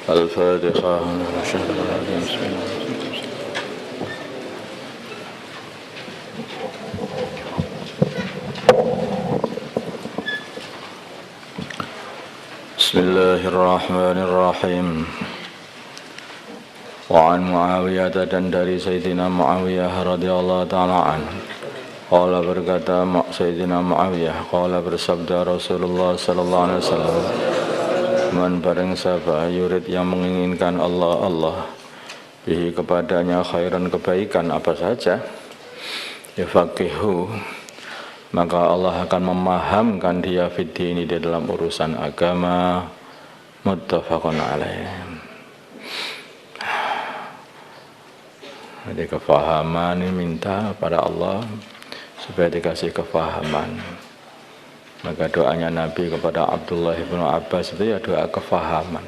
الفاتحة. بسم الله الرحمن الرحيم. وعن Muawiyah dan dari Sayyidina Muawiyah radhiyallahu ta'ala anhu. Qala berkata Sayyidina Muawiyah, qala bersabda Rasulullah sallallahu alaihi wasallam, man barang siapa yurid yang menginginkan Allah bihi kepadanya khairan kebaikan apa saja, yafaqihu maka Allah akan memahamkan dia fiddini di dalam urusan agama. Muttafaqun alaih. Jadi kefahaman ini minta pada Allah supaya dikasih kefahaman. Maka doanya Nabi kepada Abdullah bin Abbas itu ya doa kefahaman.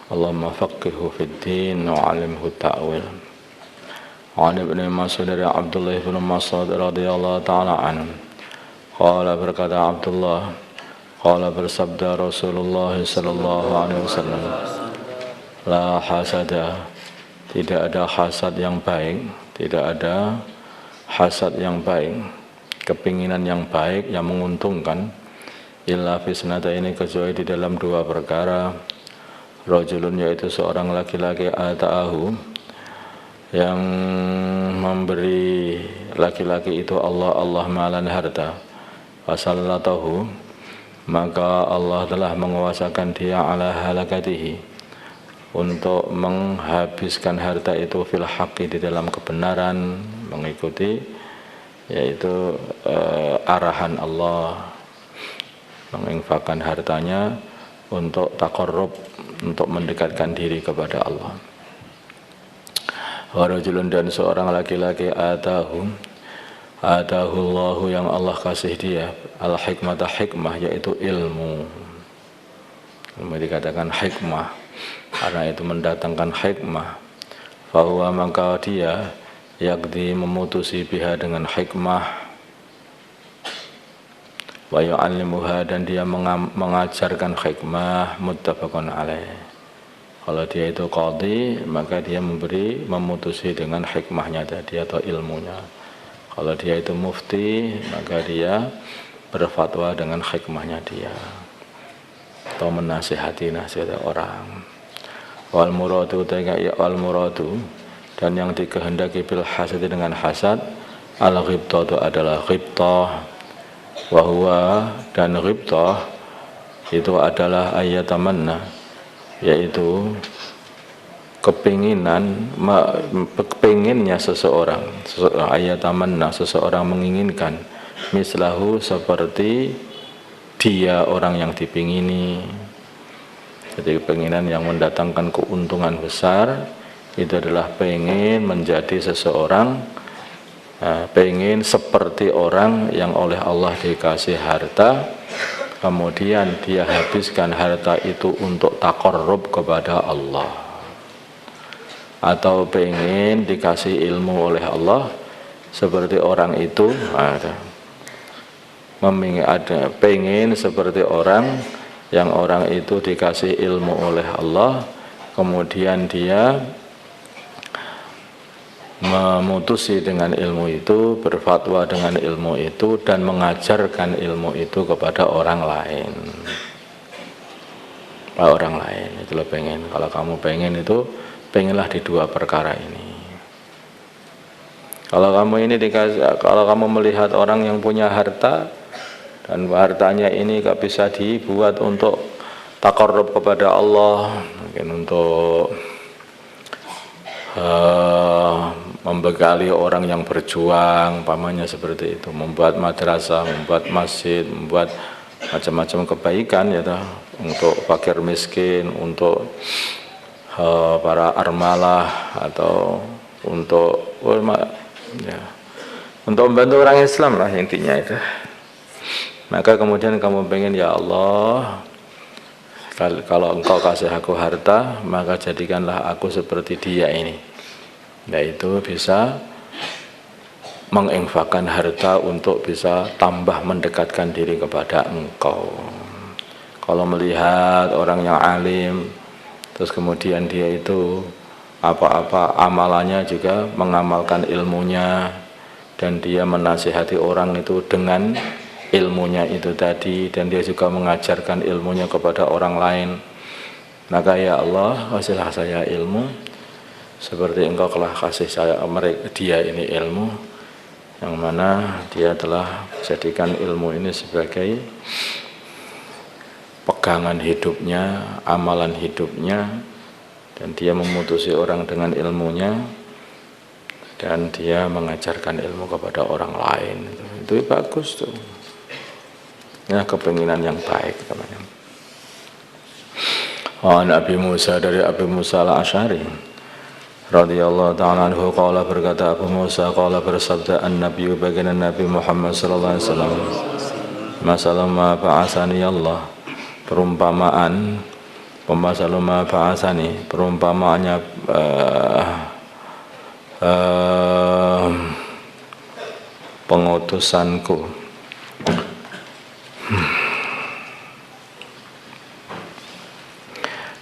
Allahumma faqihu fiddin wa alimhu ta'wil. An Ibnu Mas'ud dari Abdullah bin Mas'ud radhiyallahu ta'ala anhu. Qala berkata Abdullah, qala bersabda Rasulullah sallallahu alaihi wasallam, la hasada, tidak ada hasad yang baik, tidak ada hasad yang baik, kepinginan yang baik yang menguntungkan, illa fi sanataini, kecuali di dalam dua perkara. Rajulun, yaitu seorang laki-laki, ata'ahu, yang memberi laki-laki itu Allah malan harta, fasallatahu, maka Allah telah menguasakan dia ala halakatihi, untuk menghabiskan harta itu fil haqqi, di dalam kebenaran, mengikuti yaitu arahan Allah, menginfakkan hartanya untuk taqarrub, untuk mendekatkan diri kepada Allah. Wa rajulun, dan seorang laki-laki, atahullahu, yang Allah kasih dia al hikmata, hikmah, yaitu ilmu. Ilmu dikatakan hikmah karena itu mendatangkan hikmah. Fahuwa, maka dia yakdi, memutusi biha, dengan hikmah. Wa yu'allimuha, dan dia mengajarkan hikmah. Muttafaqun alaih. Kalau dia itu qadhi, maka dia memutusi dengan hikmahnya tadi atau ilmunya. Kalau dia itu mufti, maka dia berfatwa dengan hikmahnya dia, atau menasihati orang. Wal muradu, wal muradu, dan yang dikehendaki bil hasad, dengan hasad, al ghibtah, itu adalah ghibtah. Wa huwa, dan ghibtah itu adalah ayatamanna, yaitu kepinginnya seseorang, ayatamanna, seseorang menginginkan, mislahu, seperti dia orang yang dipingini. Jadi kepinginan yang mendatangkan keuntungan besar itu adalah pengen menjadi seseorang, pengen seperti orang yang oleh Allah dikasih harta, kemudian dia habiskan harta itu untuk taqarrub kepada Allah, atau pengen dikasih ilmu oleh Allah seperti orang itu, pengen seperti orang yang orang itu dikasih ilmu oleh Allah, kemudian dia memutusi dengan ilmu itu, berfatwa dengan ilmu itu, dan mengajarkan ilmu itu kepada orang lain. Itu lo pengen. Kalau kamu pengen itu, pengenlah di dua perkara ini. Kalau kamu melihat orang yang punya harta, dan hartanya ini gak bisa dibuat untuk taqarrub kepada Allah, mungkin untuk membekali orang yang berjuang, pamannya seperti itu, membuat madrasah, membuat masjid, membuat macam-macam kebaikan, ya toh, untuk fakir miskin, untuk para armalah, atau untuk untuk membantu orang Islam lah intinya itu. Maka kemudian kamu pengen, ya Allah, kalau engkau kasih aku harta, maka jadikanlah aku seperti dia ini, yaitu bisa menginfakkan harta untuk bisa tambah mendekatkan diri kepada engkau. Kalau melihat orang yang alim, terus kemudian dia itu apa-apa amalannya juga mengamalkan ilmunya, dan dia menasihati orang itu dengan ilmunya itu tadi, dan dia juga mengajarkan ilmunya kepada orang lain. Maka ya Allah, kasihlah saya ilmu seperti Engkau telah kasih saya dia ini ilmu, yang mana dia telah jadikan ilmu ini sebagai pegangan hidupnya, amalan hidupnya, dan dia memutusi orang dengan ilmunya, dan dia mengajarkan ilmu kepada orang lain. Itu bagus tuh. Ya, kepinginan yang baik namanya. Nabi Musa, dari Abu Musa al-Asy'ari radhiyallahu ta'ala anhu, qala, berkata Abu Musa, qala, bersabda an-Nabi, baginda Nabi Muhammad sallallahu alaihi wasallam, masalah ma ba'asani Allah, perumpamaan pemasalah ma ba'asani, perumpamaannya pengutusanku.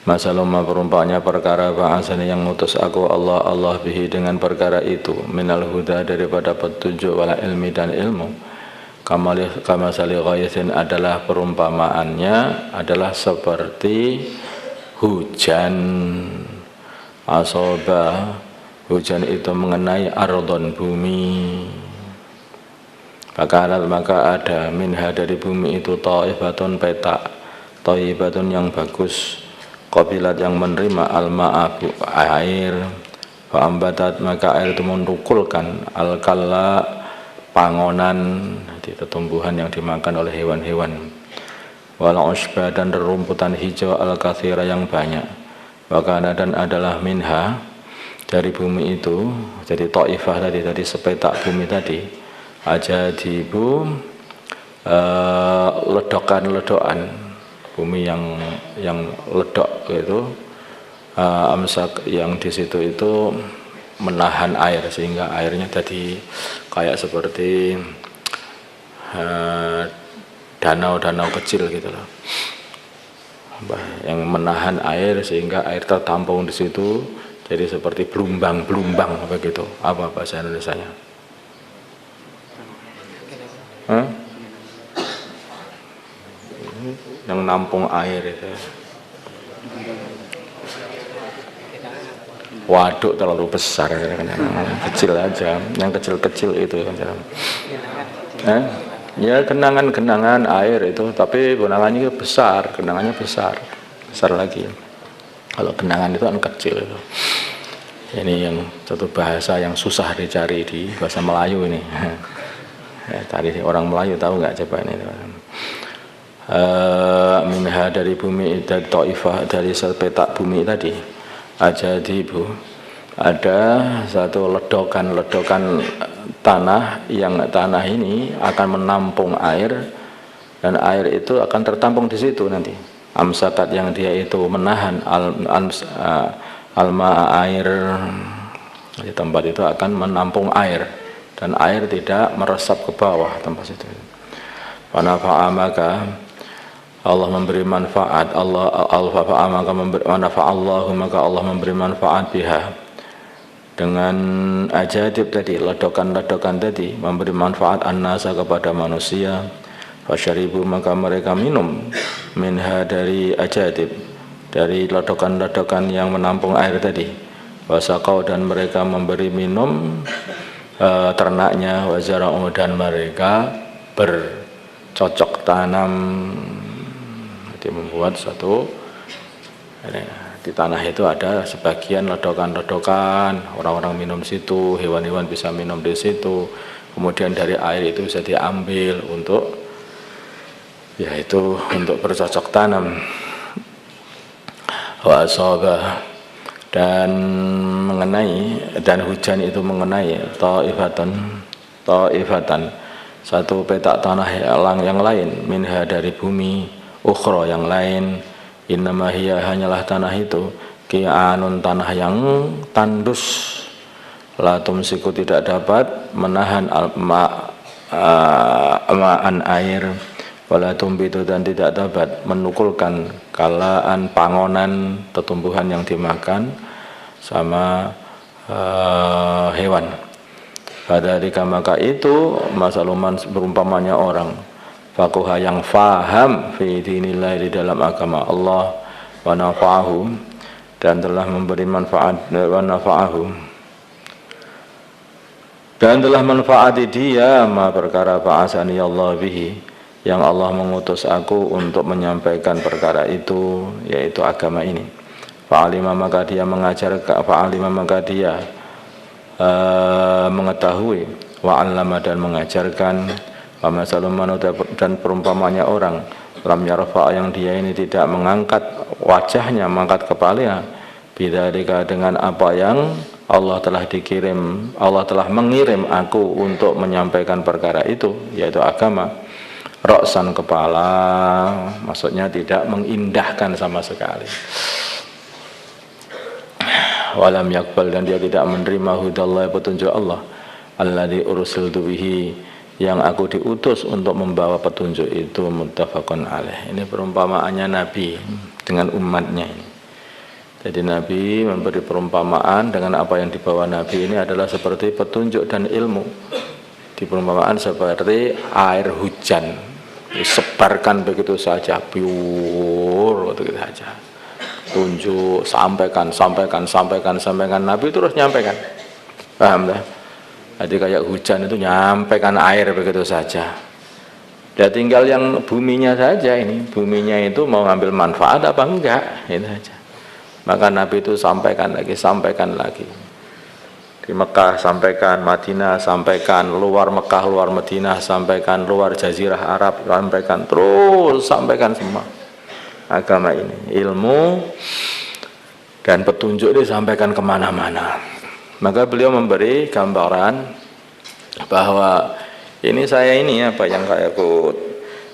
Masalah ma, perumpamannya perkara ba'asani yang ngutus aku Allah bihi dengan perkara itu, minal huda, daripada petunjuk, wala ilmi, dan ilmu. Kamasali ghaisin, adalah perumpamaannya adalah seperti hujan. Asoba, hujan itu mengenai ardon, bumi. Maka ada minha, dari bumi itu, ta'ifatun, petak, thayyibatun, yang bagus, qabilat, yang menerima, al-ma'a, air, fa'ambatat, maka air itu menukulkan, al-kalla, pangonan, tumbuhan yang dimakan oleh hewan-hewan, wal ushba, dan rerumputan hijau, al-kathira, yang banyak, wakana, dan adalah minha, dari bumi itu, jadi ta'ifah tadi sepetak bumi tadi, ajadibu, ledokan-ledokan bumi yang ledok itu, amsak, yang di situ itu menahan air, sehingga airnya jadi kayak seperti danau-danau kecil gitu loh, yang menahan air sehingga air tertampung di situ, jadi seperti belumbang-belumbang begitu. Apa bahasa Indonesianya? Yang nampung air itu. Waduk terlalu besar, kecil aja, yang kecil-kecil itu. Ya, genangan-genangan air itu, tapi genangannya besar, genangannya besar lagi. Kalau genangan itu kan kecil itu. Ini yang satu bahasa yang susah dicari di bahasa Melayu ini. Ya, tadi orang Melayu tahu nggak coba ini? Minha, dari bumi, dari ta'ifah, dari sepetak bumi tadi, aja ibu, ada satu ledokan tanah, yang tanah ini akan menampung air, dan air itu akan tertampung di situ nanti. Amsakat, yang dia itu menahan alma, air, di tempat itu akan menampung air, dan air tidak meresap ke bawah tempat situ. Wanafa'a, maka Allah memberi manfaat, maka Allah memberi manfaat biha, dengan ajadib tadi, ledokan-ledokan tadi, memberi manfaat an-nasa, kepada manusia. Fasyaribu, maka mereka minum, minha, dari ajadib, dari ledokan-ledokan yang menampung air tadi. Wasaqau, dan mereka memberi minum ternaknya. Wazara'u, dan mereka bercocok tanam, jadi membuat satu, di tanah itu ada sebagian ledokan-ledokan, orang-orang minum situ, hewan-hewan bisa minum di situ, kemudian dari air itu bisa diambil untuk, yaitu untuk bercocok tanam. Wa asaba, dan mengenai, dan hujan itu mengenai, ta'ifatan, satu petak tanah yang lain, minha, dari bumi, ukhra, yang lain, innama hiya, hanyalah tanah itu, ki'anun, tanah yang tandus, la tumsiku, tidak dapat menahan ma'an, air, wala tumbitu dan tidak dapat menukulkan kalaan pangonan tetumbuhan yang dimakan sama hewan. Padahal maka itu masaluman berumpamanya orang fakuha yang faham fi dinillah di dalam agama Allah wa nafa'ahu dan telah memberi manfaat wa nafa'ahu dan telah manfaati dia ma perkara ba'asani Allah bihi yang Allah mengutus aku untuk menyampaikan perkara itu, yaitu agama ini. Fa'alima maka dia mengetahui wa'allama dan mengajarkan wa masalun dan perumpamanya orang lam yarfa yang dia ini tidak mengangkat wajahnya, mengangkat kepalanya bidzalika dengan apa yang Allah telah mengirim aku untuk menyampaikan perkara itu, yaitu agama. Ra'san kepala, maksudnya tidak mengindahkan sama sekali. Walam yakbal dan dia tidak menerima hudallah petunjuk Allah alladzi ursiltu bihi yang aku diutus untuk membawa petunjuk itu, muttafaqun alaih. Ini perumpamaannya Nabi dengan umatnya ini. Jadi Nabi memberi perumpamaan dengan apa yang dibawa Nabi ini adalah seperti petunjuk dan ilmu. Di perumpamaan seperti air hujan disebarkan begitu saja, pure begitu saja. Tunjuk, sampaikan. Nabi terus nyampaikan. Paham tak? Jadi kayak hujan itu nyampaikan air begitu saja. Ya tinggal yang buminya saja ini. Buminya itu mau ngambil manfaat apa enggak, itu saja. Maka Nabi itu sampaikan lagi. Di Mekah sampaikan, Madinah sampaikan, luar Mekah, luar Madinah sampaikan, luar Jazirah Arab sampaikan, terus sampaikan semua. Agama ini, ilmu dan petunjuk disampaikan kemana-mana. Maka beliau memberi gambaran bahwa saya apa yang aku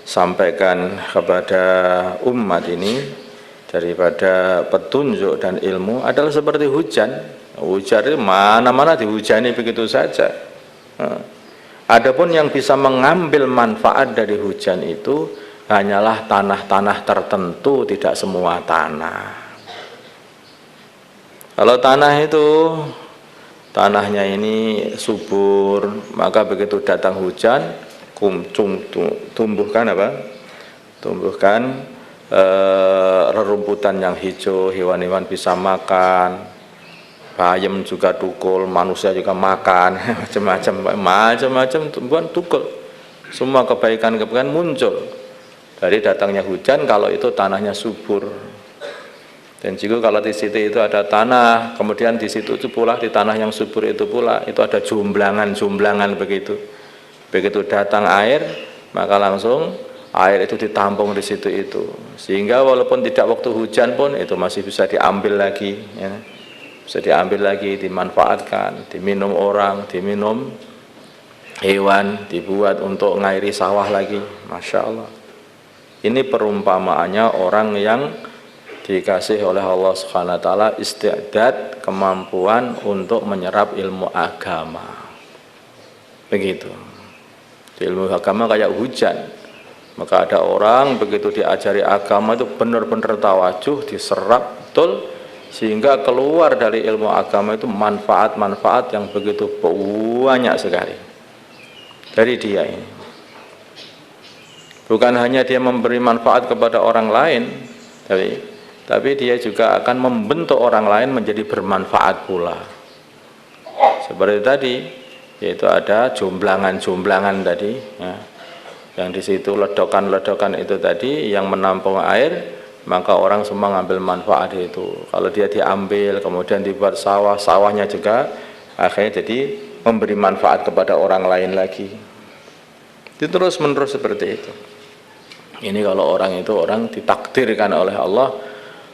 sampaikan kepada umat ini daripada petunjuk dan ilmu adalah seperti hujan. Hujan itu mana-mana dihujani begitu saja. Adapun yang bisa mengambil manfaat dari hujan itu hanyalah tanah-tanah tertentu, tidak semua tanah. Kalau tanahnya ini subur, maka begitu datang hujan, tumbuhkan rerumputan yang hijau, hewan-hewan bisa makan, bayam juga tukul, manusia juga makan, macam-macam tumbuhan tukul, semua kebaikan muncul dari datangnya hujan kalau itu tanahnya subur. Dan juga kalau di situ itu ada tanah, kemudian di situ itu pula di tanah yang subur itu pula itu ada jumblangan begitu. Begitu datang air, maka langsung air itu ditampung di situ itu. Sehingga walaupun tidak waktu hujan pun itu masih bisa diambil lagi, ya. Bisa diambil lagi, dimanfaatkan, diminum orang, diminum hewan, dibuat untuk ngairi sawah lagi. Masya Allah. Ini perumpamaannya orang yang dikasih oleh Allah Subhanahu wa taala isti'dad, kemampuan untuk menyerap ilmu agama. Begitu. Ilmu agama kayak hujan. Maka ada orang begitu diajari agama itu benar-benar tawajuh, diserap betul sehingga keluar dari ilmu agama itu manfaat-manfaat yang begitu banyak sekali dari dia ini. Bukan hanya dia memberi manfaat kepada orang lain, tapi dia juga akan membentuk orang lain menjadi bermanfaat pula. Seperti tadi, yaitu ada jumblangan tadi, ya, yang di situ ledokan itu tadi yang menampung air, maka orang semua ngambil manfaat itu. Kalau dia diambil, kemudian dibuat sawahnya juga akhirnya jadi memberi manfaat kepada orang lain lagi. Itu terus menerus seperti itu. Ini kalau orang ditakdirkan oleh Allah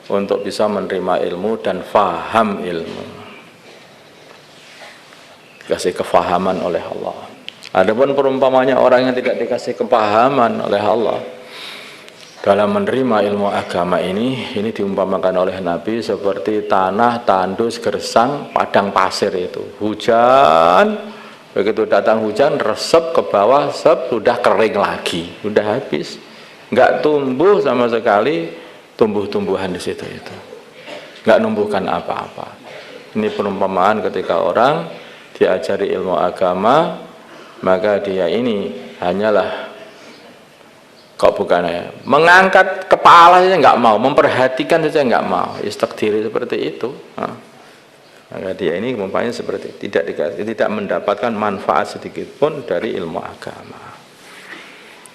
untuk bisa menerima ilmu dan faham ilmu, dikasih kefahaman oleh Allah. Adapun perumpamannya orang yang tidak dikasih kepahaman oleh Allah dalam menerima ilmu agama ini diumpamakan oleh Nabi seperti tanah tandus gersang padang pasir itu. Hujan, begitu datang hujan resep ke bawah, sudah kering lagi, sudah habis. nggak tumbuh sama sekali tumbuh-tumbuhan di situ itu, nggak numbuhkan apa-apa. Ini perumpamaan ketika orang diajari ilmu agama, maka dia ini hanyalah kok bukan ya, mengangkat kepala saja nggak mau, memperhatikan saja nggak mau, istakdiri seperti itu. Maka dia ini umpamanya seperti tidak mendapatkan manfaat sedikit pun dari ilmu agama.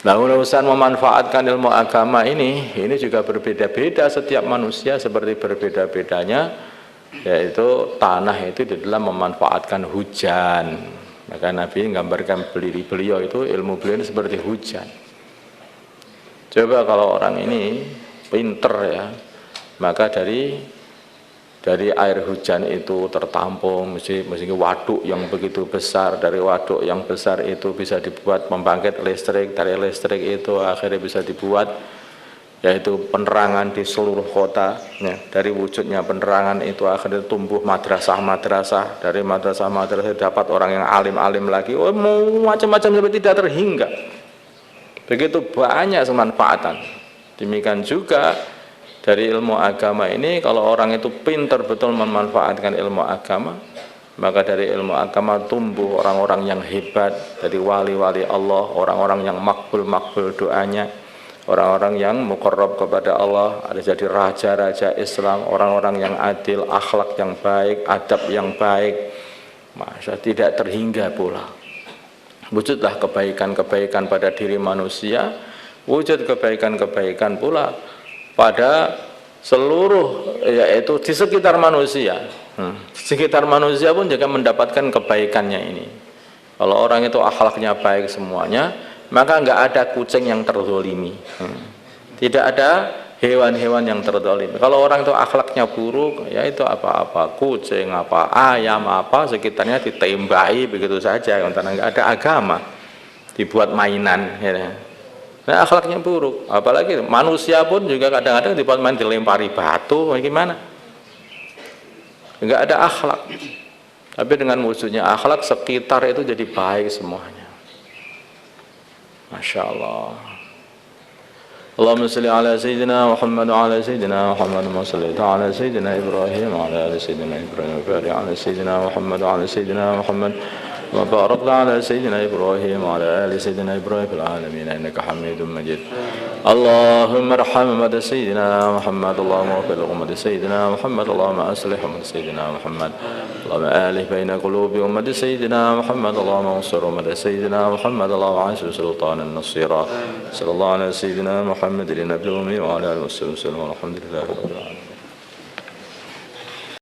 Nah, urusan memanfaatkan ilmu agama ini juga berbeda-beda setiap manusia, seperti berbeda-bedanya yaitu tanah itu di dalam memanfaatkan hujan. Maka Nabi menggambarkan beliau itu, ilmu beliau ini seperti hujan. Coba kalau orang ini pinter ya, maka dari air hujan itu tertampung, mesti waduk yang begitu besar, dari waduk yang besar itu bisa dibuat pembangkit listrik, dari listrik itu akhirnya bisa dibuat yaitu penerangan di seluruh kota ya. Dari wujudnya penerangan itu akhirnya tumbuh madrasah-madrasah, dari madrasah-madrasah dapat orang yang alim-alim lagi, macam-macam sampai tidak terhingga. Begitu banyak kemanfaatan. Demikian juga dari ilmu agama ini, kalau orang itu pintar betul memanfaatkan ilmu agama, maka dari ilmu agama tumbuh orang-orang yang hebat, dari wali-wali Allah, orang-orang yang makbul doanya, orang-orang yang muqarrab kepada Allah, ada jadi raja-raja Islam, orang-orang yang adil, akhlak yang baik, adab yang baik, masa tidak terhingga pula. Wujudlah kebaikan-kebaikan pada diri manusia, wujud kebaikan-kebaikan pula pada seluruh, yaitu di sekitar manusia. Sekitar manusia pun juga mendapatkan kebaikannya ini. Kalau orang itu akhlaknya baik semuanya, maka nggak ada kucing yang terzolimi, tidak ada hewan-hewan yang terzolimi. Kalau orang itu akhlaknya buruk, ya itu apa-apa kucing, apa ayam, apa sekitarnya ditembaki begitu saja, karena nggak ada agama, dibuat mainan. Ya. Nah, akhlaknya buruk, apalagi manusia pun juga kadang-kadang dibuat main, dilempari batu, gimana? Enggak ada akhlak. Tapi dengan wujudnya akhlak, sekitar itu jadi baik semuanya. Masya Allah. Allahumma salli ala Sayyidina Muhammad wa ala Sayyidina Muhammad wa salli ala Sayyidina Ibrahim wa ala Sayyidina Ibrahim wa ala Sayyidina Muhammad wa ala Sayyidina Muhammad وبارك على سيدنا إبراهيم وعلى آل سيدنا إبراهيم في العالمين إنك حميد مجيد اللهم ارحم أمة سيدنا محمد اللهم اغفر لأمة سيدنا محمد اللهم أصلح أمة سيدنا محمد اللهم آلف بين قلوب أمة سيدنا محمد اللهم انصر أمة سيدنا محمد اللهم عاشر سلطانا نصيرا صلى الله على سيدنا محمد النبي الأمي وعلى آله وصحبه وسلم والحمد لله رب العالمين.